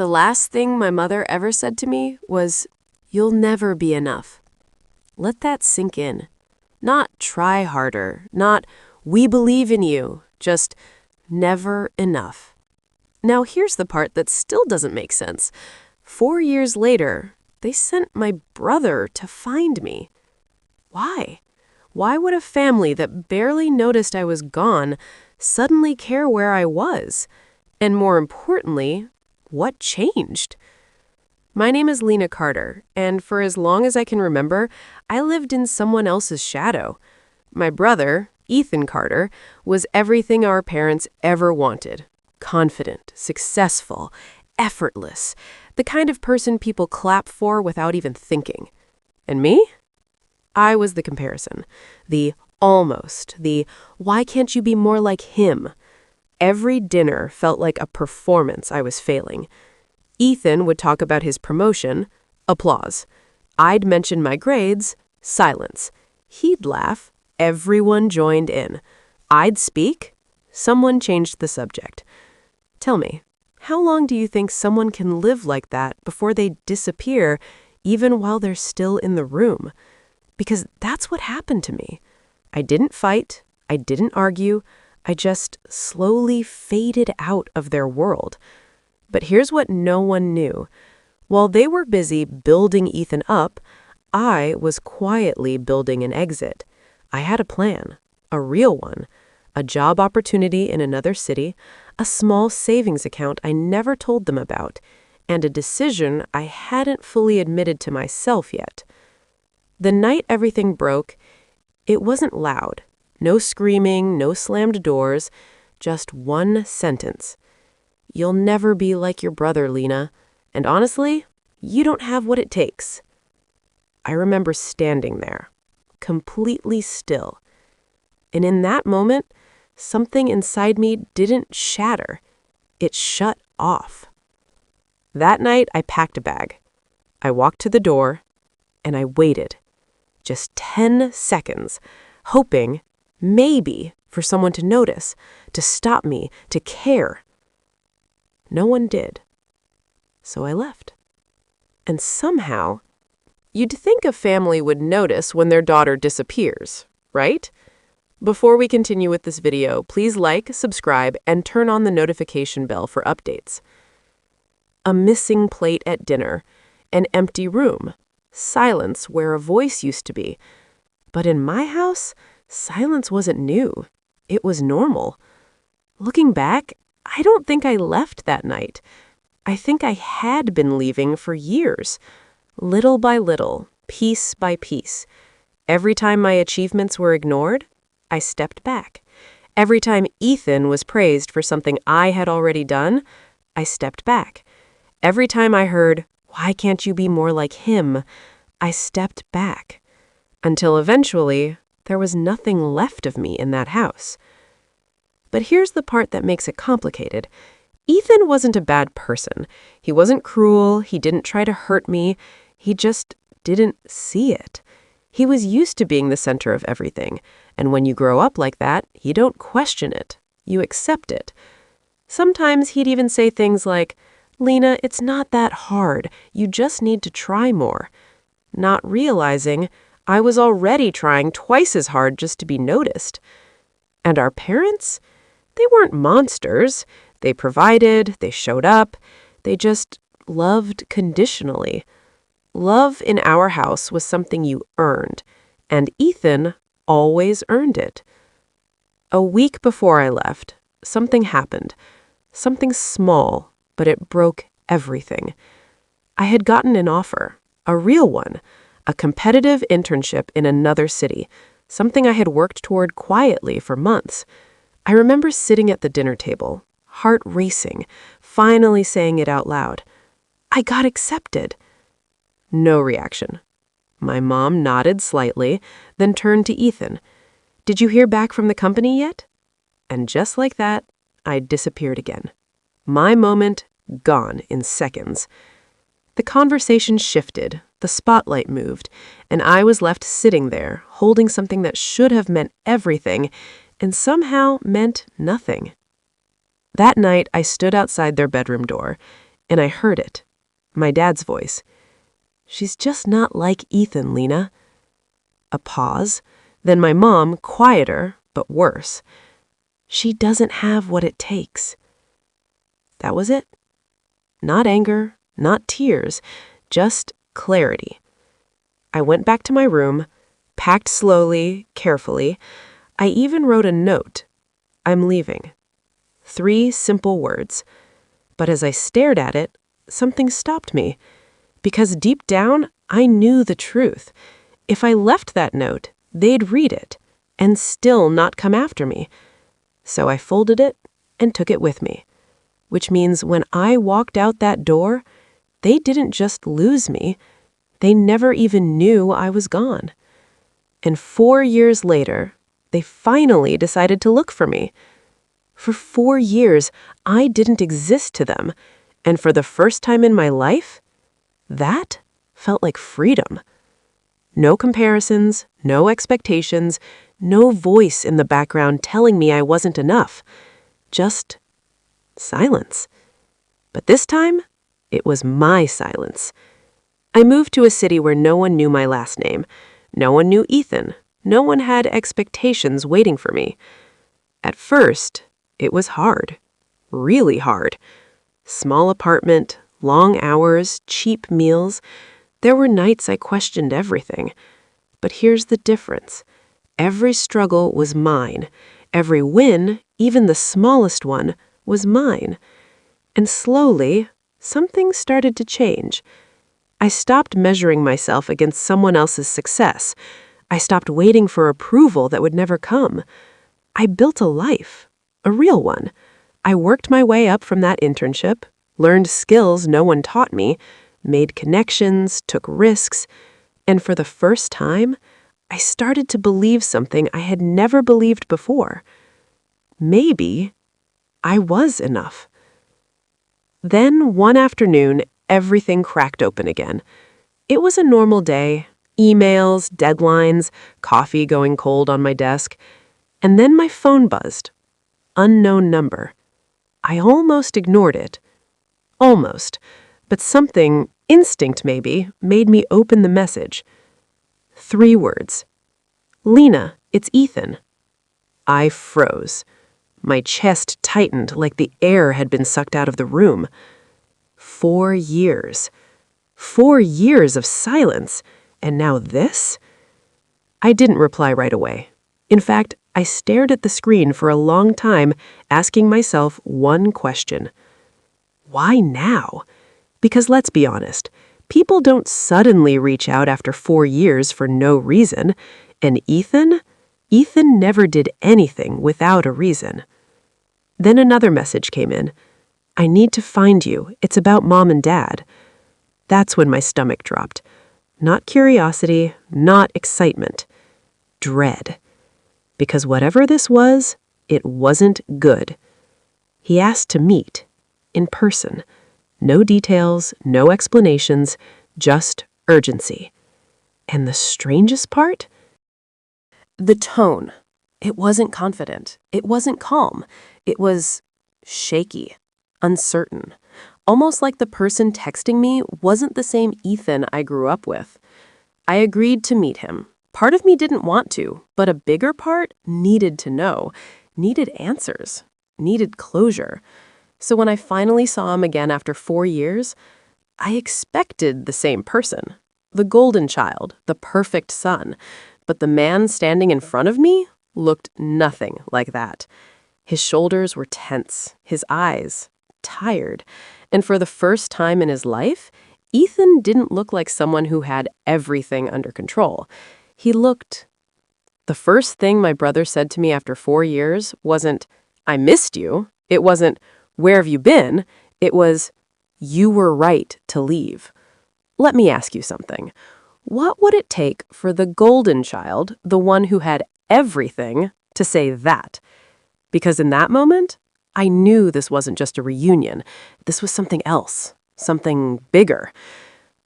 The last thing my mother ever said to me was, "You'll never be enough." Let that sink in. Not try harder, not we believe in you, just never enough. Now here's the part that still doesn't make sense. 4 years later, they sent my brother to find me. Why? Why would a family that barely noticed I was gone suddenly care where I was? And more importantly, what changed? My name is Lena Carter, and for as long as I can remember, I lived in someone else's shadow. My brother, Ethan Carter, was everything our parents ever wanted. Confident, successful, effortless, the kind of person people clap for without even thinking. And me? I was the comparison, the almost, the why can't you be more like him? Every dinner felt like a performance I was failing. Ethan would talk about his promotion, applause. I'd mention my grades, silence. He'd laugh, everyone joined in. I'd speak, someone changed the subject. Tell me, how long do you think someone can live like that before they disappear, even while they're still in the room? Because that's what happened to me. I didn't fight, I didn't argue, I just slowly faded out of their world. But here's what no one knew. While they were busy building Ethan up, I was quietly building an exit. I had a plan, a real one, a job opportunity in another city, a small savings account I never told them about, and a decision I hadn't fully admitted to myself yet. The night everything broke, it wasn't loud. No screaming, no slammed doors, just one sentence. You'll never be like your brother, Lena. And honestly, you don't have what it takes. I remember standing there, completely still. And in that moment, something inside me didn't shatter. It shut off. That night, I packed a bag. I walked to the door, and I waited. Just 10 seconds, hoping, maybe, for someone to notice, to stop me, to care. No one did. So I left. And somehow, you'd think a family would notice when their daughter disappears, right? Before we continue with this video, please like, subscribe, and turn on the notification bell for updates. A missing plate at dinner, an empty room, silence where a voice used to be. But in my house, silence wasn't new. It was normal. Looking back, I don't think I left that night. I think I had been leaving for years. Little by little, piece by piece. Every time my achievements were ignored, I stepped back. Every time Ethan was praised for something I had already done, I stepped back. Every time I heard, "Why can't you be more like him?" I stepped back. Until eventually, there was nothing left of me in that house. But here's the part that makes it complicated. Ethan wasn't a bad person. He wasn't cruel. He didn't try to hurt me. He just didn't see it. He was used to being the center of everything. And when you grow up like that, you don't question it. You accept it. Sometimes he'd even say things like, "Lena, it's not that hard. You just need to try more." Not realizing I was already trying twice as hard just to be noticed. And our parents? They weren't monsters. They provided, they showed up, they just loved conditionally. Love in our house was something you earned, and Ethan always earned it. A week before I left, something happened. Something small, but it broke everything. I had gotten an offer, a real one, a competitive internship in another city, something I had worked toward quietly for months. I remember sitting at the dinner table, heart racing, finally saying it out loud. I got accepted. No reaction. My mom nodded slightly, then turned to Ethan. Did you hear back from the company yet? And just like that, I disappeared again. My moment gone in seconds. The conversation shifted, the spotlight moved, and I was left sitting there, holding something that should have meant everything, and somehow meant nothing. That night, I stood outside their bedroom door, And I heard it. My dad's voice. "She's just not like Ethan, Lena." A pause. Then my mom, quieter, but worse. "She doesn't have what it takes." That was it. Not anger, not tears, just clarity. I went back to my room, packed slowly, carefully. I even wrote a note. "I'm leaving." 3 simple words. But as I stared at it, something stopped me. Because deep down, I knew the truth. If I left that note, they'd read it and still not come after me. So I folded it and took it with me. Which means when I walked out that door, they didn't just lose me. They never even knew I was gone. And 4 years later, they finally decided to look for me. For 4 years, I didn't exist to them. And for the first time in my life, that felt like freedom. No comparisons, no expectations, no voice in the background telling me I wasn't enough. Just silence. But this time, it was my silence. I moved to a city where no one knew my last name. No one knew Ethan. No one had expectations waiting for me. At first, it was hard. Really hard. Small apartment, long hours, cheap meals. There were nights I questioned everything. But here's the difference. Every struggle was mine. Every win, even the smallest one, was mine. And slowly, something started to change. I stopped measuring myself against someone else's success. I stopped waiting for approval that would never come. I built a life, a real one. I worked my way up from that internship, learned skills no one taught me, made connections, took risks, and for the first time, I started to believe something I had never believed before. Maybe I was enough. Then, one afternoon, everything cracked open again. It was a normal day. Emails, deadlines, coffee going cold on my desk. And then my phone buzzed. Unknown number. I almost ignored it. Almost. But something, instinct maybe, made me open the message. 3 words. "Lena, it's Ethan." I froze. My chest tightened like the air had been sucked out of the room. 4 years. 4 years of silence. And now this? I didn't reply right away. In fact, I stared at the screen for a long time, asking myself one question. Why now? Because let's be honest, people don't suddenly reach out after 4 years for no reason. And Ethan never did anything without a reason. Then another message came in. "I need to find you. It's about Mom and Dad." That's when my stomach dropped. Not curiosity, not excitement. Dread. Because whatever this was, it wasn't good. He asked to meet, in person. No details, no explanations, just urgency. And the strangest part? The tone. It wasn't confident. It wasn't calm. It was shaky, uncertain. Almost like the person texting me wasn't the same Ethan I grew up with. I agreed to meet him. Part of me didn't want to, but a bigger part needed to know, needed answers, needed closure. So when I finally saw him again after 4 years, I expected the same person. The golden child, the perfect son. But the man standing in front of me looked nothing like that. His shoulders were tense, his eyes tired. And for the first time in his life, Ethan didn't look like someone who had everything under control. He looked... The first thing my brother said to me after 4 years wasn't, "I missed you." It wasn't, "Where have you been?" It was, "You were right to leave." Let me ask you something. What would it take for the golden child, the one who had everything, to say that? Because in that moment, I knew this wasn't just a reunion. This was something else, something bigger.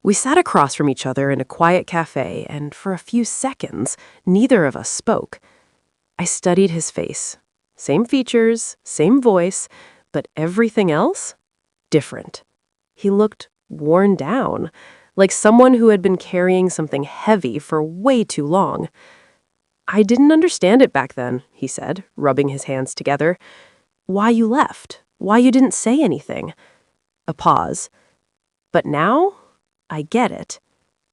We sat across from each other in a quiet cafe, and for a few seconds, neither of us spoke. I studied his face. Same features, same voice, but everything else? Different. He looked worn down, like someone who had been carrying something heavy for way too long. I didn't understand it back then, he said, rubbing his hands together. Why you left? Why you didn't say anything? A pause. But now, I get it.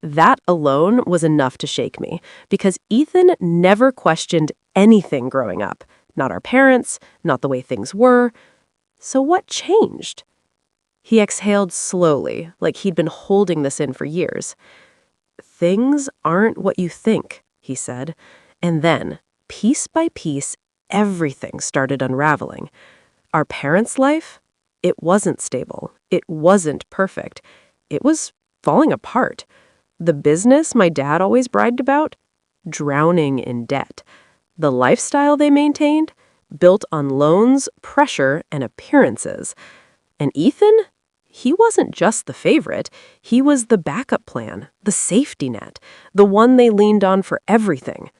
That alone was enough to shake me, because Ethan never questioned anything growing up. Not our parents, not the way things were. So what changed? He exhaled slowly, like he'd been holding this in for years. Things aren't what you think, he said. And then, piece by piece, everything started unraveling. Our parents' life? It wasn't stable. It wasn't perfect. It was falling apart. The business my dad always bragged about? Drowning in debt. The lifestyle they maintained? Built on loans, pressure, and appearances. And Ethan? He wasn't just the favorite. He was the backup plan, the safety net, the one they leaned on for everything.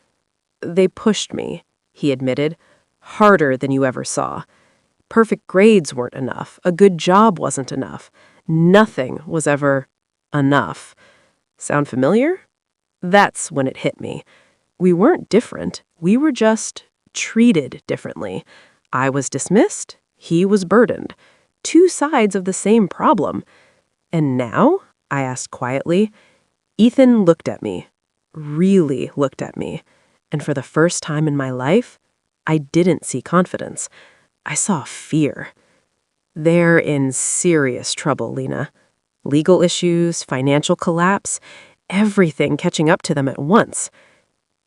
They pushed me, he admitted, harder than you ever saw. Perfect grades weren't enough. A good job wasn't enough. Nothing was ever enough. Sound familiar? That's when it hit me. We weren't different. We were just treated differently. I was dismissed. He was burdened. Two sides of the same problem. And now, I asked quietly, Ethan looked at me, really looked at me. And for the first time in my life, I didn't see confidence. I saw fear. They're in serious trouble, Lena. Legal issues, financial collapse, everything catching up to them at once.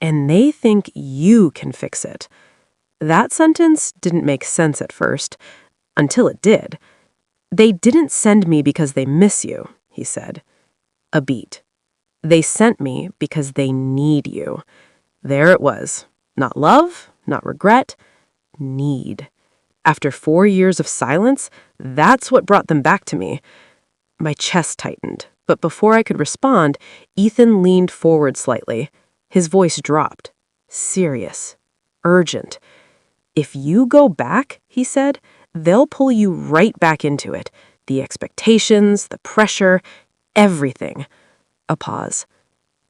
And they think you can fix it. That sentence didn't make sense at first, until it did. They didn't send me because they miss you, he said. A beat. They sent me because they need you. There it was. Not love, not regret, need. After 4 years of silence, that's what brought them back to me. My chest tightened, but before I could respond, Ethan leaned forward slightly. His voice dropped. Serious. Urgent. If you go back, he said, they'll pull you right back into it. The expectations, the pressure, everything. A pause.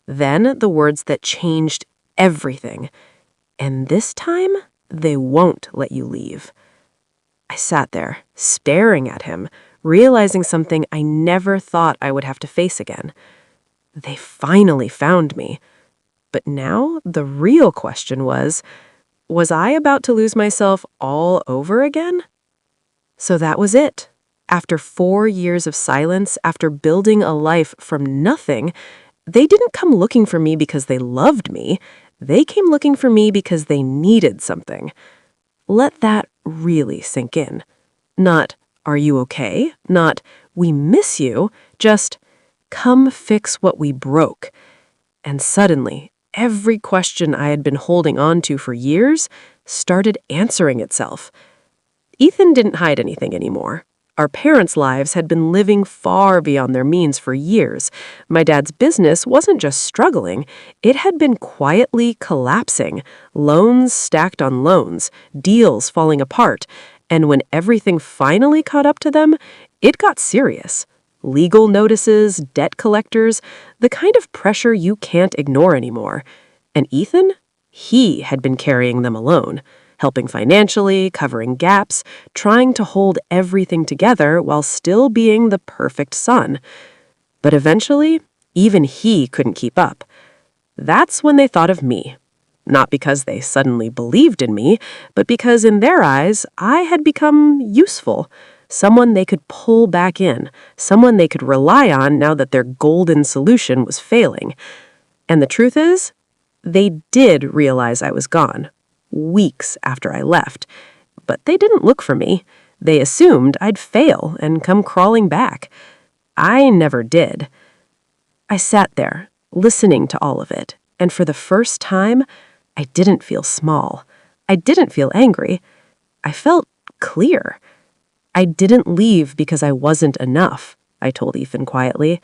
Then the words that changed everything. And this time, they won't let you leave. I sat there, staring at him, realizing something I never thought I would have to face again. They finally found me. But now the real question was I about to lose myself all over again? So that was it. After 4 years of silence, after building a life from nothing, they didn't come looking for me because they loved me. They came looking for me because they needed something. Let that really sink in. Not, are you okay? Not, we miss you. Just, come fix what we broke. And suddenly, every question I had been holding on to for years started answering itself. Ethan didn't hide anything anymore. Our parents' lives had been living far beyond their means for years. My dad's business wasn't just struggling, it had been quietly collapsing. Loans stacked on loans, deals falling apart. And when everything finally caught up to them, it got serious. Legal notices, debt collectors, the kind of pressure you can't ignore anymore. And Ethan? He had been carrying them alone. Helping financially, covering gaps, trying to hold everything together while still being the perfect son. But eventually, even he couldn't keep up. That's when they thought of me. Not because they suddenly believed in me, but because in their eyes, I had become useful. Someone they could pull back in, someone they could rely on now that their golden solution was failing. And the truth is, they did realize I was gone. Weeks after I left. But they didn't look for me. They assumed I'd fail and come crawling back. I never did. I sat there, listening to all of it, and for the first time, I didn't feel small. I didn't feel angry. I felt clear. I didn't leave because I wasn't enough, I told Ethan quietly.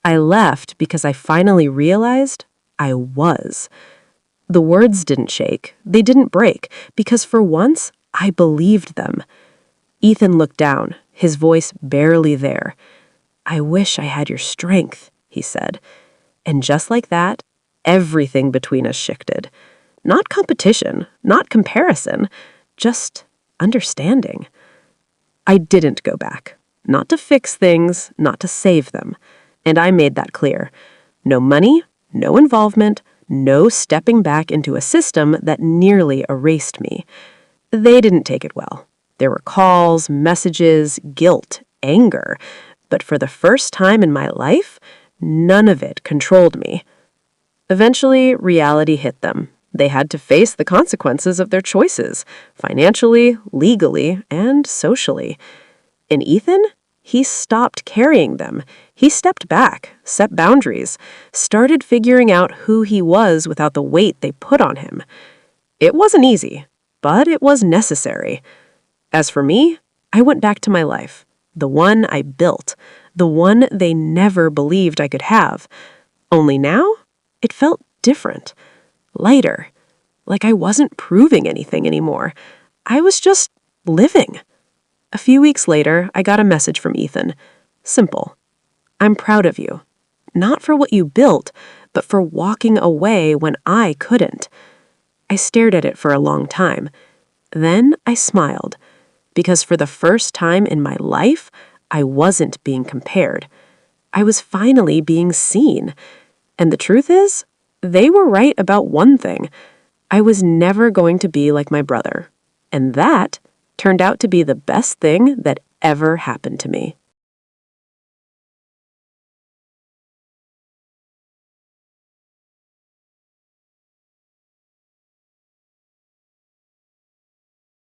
I left because I finally realized I was. The words didn't shake, they didn't break, because for once, I believed them. Ethan looked down, his voice barely there. "I wish I had your strength," he said. And just like that, everything between us shifted. Not competition, not comparison, just understanding. I didn't go back. Not to fix things, not to save them. And I made that clear. No money, no involvement, no stepping back into a system that nearly erased me. They didn't take it well. There were calls, messages, guilt, anger. But for the first time in my life, none of it controlled me. Eventually, reality hit them. They had to face the consequences of their choices, financially, legally, and socially. And Ethan? He stopped carrying them. He stepped back, set boundaries, started figuring out who he was without the weight they put on him. It wasn't easy, but it was necessary. As for me, I went back to my life, the one I built, the one they never believed I could have. Only now, it felt different, lighter, like I wasn't proving anything anymore. I was just living. A few weeks later, I got a message from Ethan. Simple. "I'm proud of you. Not for what you built, but for walking away when I couldn't." I stared at it for a long time. Then I smiled, because for the first time in my life, I wasn't being compared. I was finally being seen. And the truth is, they were right about one thing. I was never going to be like my brother. And that turned out to be the best thing that ever happened to me.